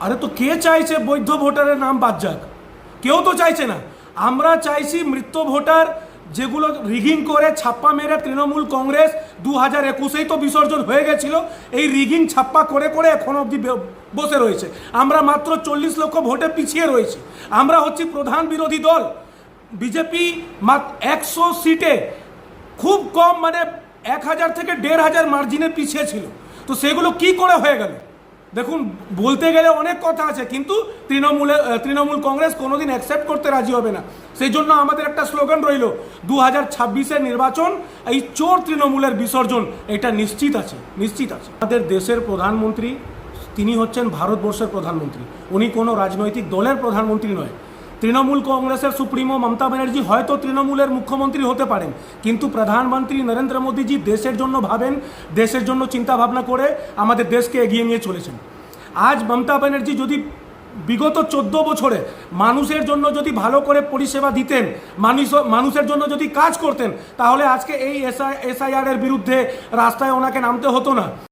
আরে তো কে চাইছে বৈধ ভোটারের নাম বাদ যাক? কেউ তো চাইছে না। আমরা চাইছি মৃত ভোটার যেগুলো রিগিং করে ছাপ্পা মেরে তৃণমূল কংগ্রেস 2021-এই তো বিসর্জন হয়ে গেছিল, এই রিগিং ছাপ্পা করে করে এখন অবধি বসে রয়েছে। আমরা মাত্র 40 লক্ষ ভোটে পিছিয়ে রয়েছি। আমরা হচ্ছি প্রধান বিরোধী দল। বিজেপি 100 সিটে খুব কম, মানে 1000 থেকে 1500 মার্জিনে পিছিয়ে ছিল। তো সেগুলো কি করে হয়ে গেল? দেখুন, বলতে গেলে অনেক কথা আছে, কিন্তু তৃণমূল কংগ্রেস কোনোদিন অ্যাকসেপ্ট করতে রাজি হবে না। সেই জন্য আমাদের একটা স্লোগান রইল, 2026-এর নির্বাচন এই চোর তৃণমূলের বিসর্জন, এটা নিশ্চিত আছে, নিশ্চিত আছে। আমাদের দেশের প্রধানমন্ত্রী, তিনি হচ্ছেন ভারতবর্ষের প্রধানমন্ত্রী। উনি কোনো রাজনৈতিক দলের প্রধানমন্ত্রী নয়। তৃণমূল কংগ্রেসের সুপ্রিমো মমতা ব্যানার্জি হয়তো তৃণমূলের মুখ্যমন্ত্রী হতে পারেন, কিন্তু প্রধানমন্ত্রী নরেন্দ্র মোদীজি দেশের জন্য ভাবেন, দেশের জন্য চিন্তা ভাবনা করে আমাদের দেশকে এগিয়ে নিয়ে চলেছেন। আজ মমতা ব্যানার্জি যদি বিগত 14 বছরে মানুষের জন্য যদি ভালো করে পরিষেবা দিতেন, মানুষের জন্য যদি কাজ করতেন, তাহলে আজকে এই এসআইআর এর বিরুদ্ধে রাস্তায় ওনাকে নামতে হতো না।